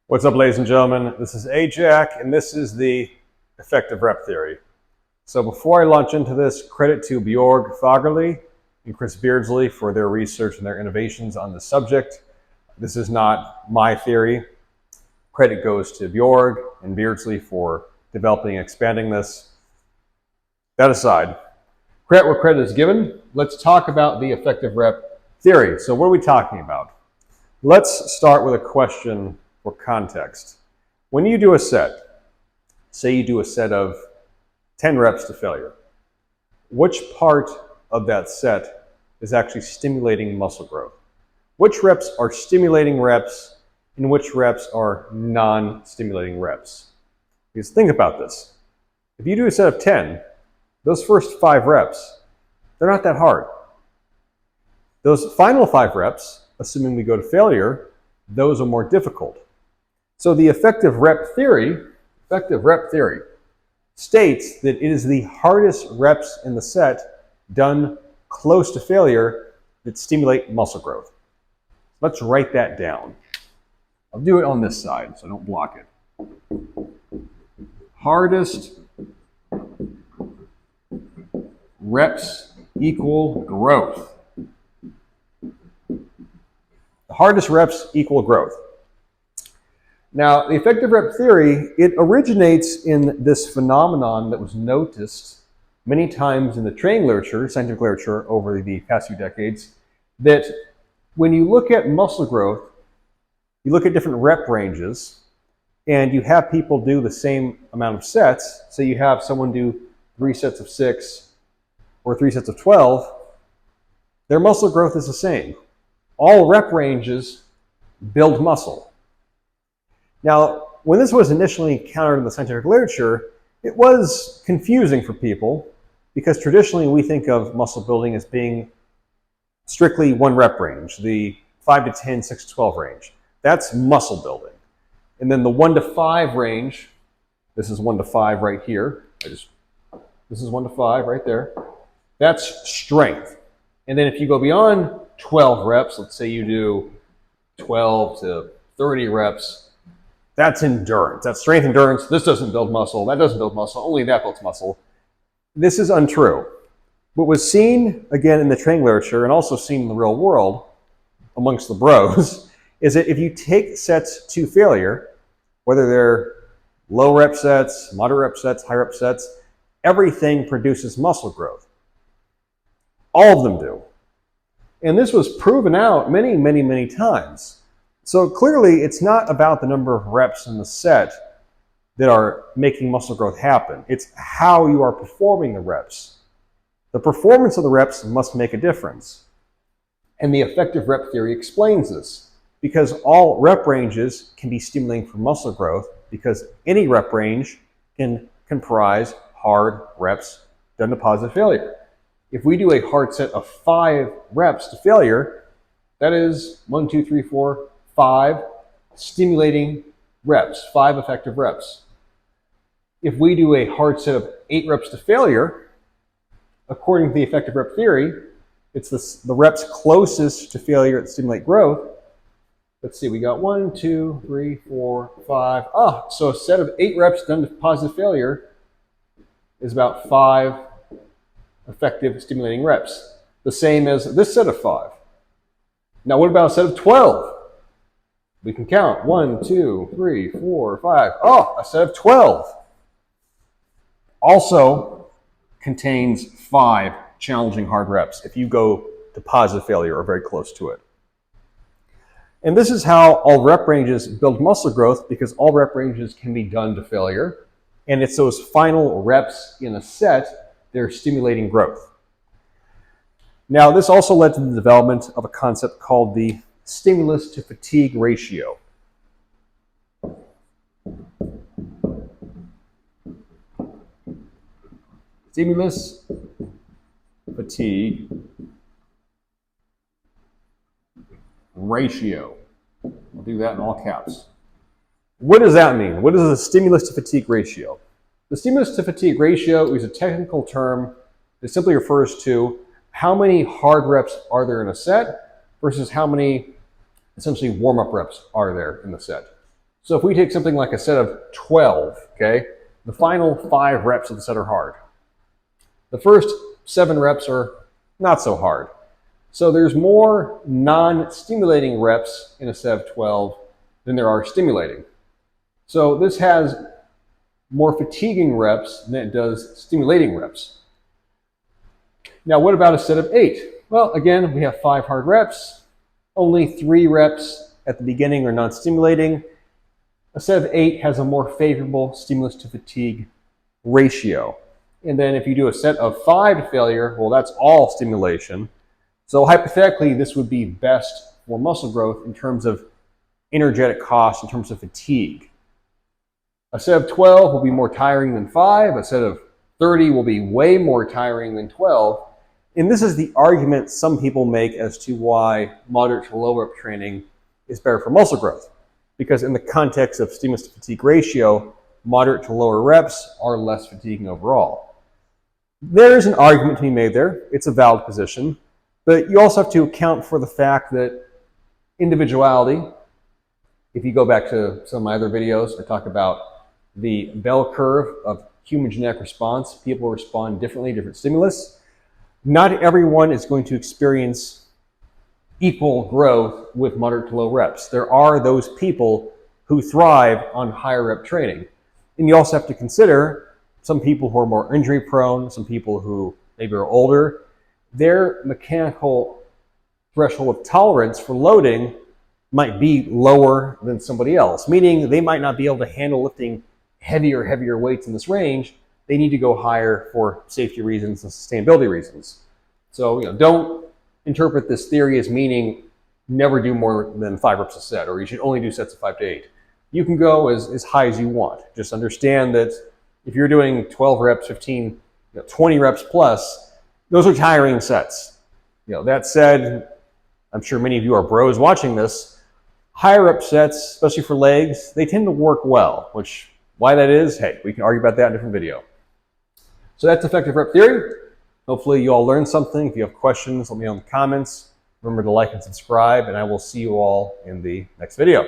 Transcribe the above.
What's up, ladies and gentlemen? This is AJAC, and this is the effective rep theory. So before I launch into this, credit to Borge Fargerli and Chris Beardsley for their research and their innovations on the subject. This is not my theory. Credit goes to Borge and Beardsley for developing and expanding this. That aside, credit where credit is given. Let's talk about the effective rep theory. So what are we talking about? Let's start with a question for context. When you do a set, say you do a set of 10 reps to failure, which part of that set is actually stimulating muscle growth? Which reps are stimulating reps and which reps are non-stimulating reps? Because think about this. If you do a set of 10, those first 5 reps, they're not that hard. Those final 5 reps, assuming we go to failure, those are more difficult. So the effective rep theory states that it is the hardest reps in the set done close to failure that stimulate muscle growth. Let's write that down. I'll do it on this side so I don't block it. Hardest reps equal growth. The hardest reps equal growth. Now, the effective rep theory, it originates in this phenomenon that was noticed many times in the training literature, scientific literature, over the past few decades, that when you look at muscle growth, you look at different rep ranges, and you have people do the same amount of sets. So you have someone do 3 sets of 6 or 3 sets of 12, their muscle growth is the same. All rep ranges build muscle. Now, when this was initially encountered in the scientific literature, it was confusing for people because traditionally we think of muscle building as being strictly one rep range, the 5 to 10, 6 to 12 range. That's muscle building. And then the 1 to 5 range, this is 1 to 5 right here. This is 1 to 5 right there. That's strength. And then if you go beyond 12 reps, let's say you do 12 to 30 reps, that's endurance. That's strength endurance. This doesn't build muscle. That doesn't build muscle. Only that builds muscle. This is untrue. What was seen, again, in the training literature and also seen in the real world amongst the bros is that if you take sets to failure, whether they're low rep sets, moderate rep sets, high rep sets, everything produces muscle growth. All of them do. And this was proven out many, many, many times. So clearly, it's not about the number of reps in the set that are making muscle growth happen. It's how you are performing the reps. The performance of the reps must make a difference. And the effective rep theory explains this because all rep ranges can be stimulating for muscle growth because any rep range can comprise hard reps done to positive failure. If we do a hard set of 5 reps to failure, that is 1, 2, 3, 4, 5 stimulating reps, 5 effective reps. If we do a hard set of 8 reps to failure, according to the effective rep theory, it's the reps closest to failure that stimulate growth. Let's see, we got 1, 2, 3, 4, 5. So a set of 8 reps done to positive failure is about 5 effective stimulating reps. The same as this set of 5. Now what about a set of 12? We can count 1, 2, 3, 4, 5. A set of 12 also contains 5 challenging hard reps if you go to positive failure or very close to it. And this is how all rep ranges build muscle growth because all rep ranges can be done to failure. And it's those final reps in a set that are stimulating growth. Now, this also led to the development of a concept called the stimulus to fatigue ratio. Stimulus fatigue ratio. I'll do that in all caps. What does that mean? What is the stimulus to fatigue ratio? The stimulus to fatigue ratio is a technical term that simply refers to how many hard reps are there in a set versus how many essentially warm-up reps are there in the set. So if we take something like a set of 12, okay, the final 5 reps of the set are hard. The first 7 reps are not so hard. So there's more non-stimulating reps in a set of 12 than there are stimulating. So this has more fatiguing reps than it does stimulating reps. Now, what about a set of 8? Well, again, we have 5 hard reps. Only 3 reps at the beginning are non-stimulating. A set of 8 has a more favorable stimulus to fatigue ratio. And then if you do a set of 5 to failure, well, that's all stimulation. So hypothetically, this would be best for muscle growth in terms of energetic cost, in terms of fatigue. A set of 12 will be more tiring than 5. A set of 30 will be way more tiring than 12. And this is the argument some people make as to why moderate to low rep training is better for muscle growth. Because in the context of stimulus to fatigue ratio, moderate to lower reps are less fatiguing overall. There is an argument to be made there. It's a valid position. But you also have to account for the fact that individuality, if you go back to some of my other videos, I talk about the bell curve of human genetic response. People respond differently to different stimulus. Not everyone is going to experience equal growth with moderate to low reps. There are those people who thrive on higher rep training. And you also have to consider some people who are more injury prone, some people who maybe are older. Their mechanical threshold of tolerance for loading might be lower than somebody else, meaning they might not be able to handle lifting heavier weights in this range. They need to go higher for safety reasons and sustainability reasons. So, don't interpret this theory as meaning never do more than 5 reps a set, or you should only do sets of 5 to 8. You can go as high as you want. Just understand that if you're doing 12 reps, 15, 20 reps plus, those are tiring sets. That said, I'm sure many of you are bros watching this. Higher rep sets, especially for legs, they tend to work well, which why that is, hey, we can argue about that in a different video. So that's effective rep theory. Hopefully you all learned something. If you have questions, let me know in the comments. Remember to like and subscribe, and I will see you all in the next video.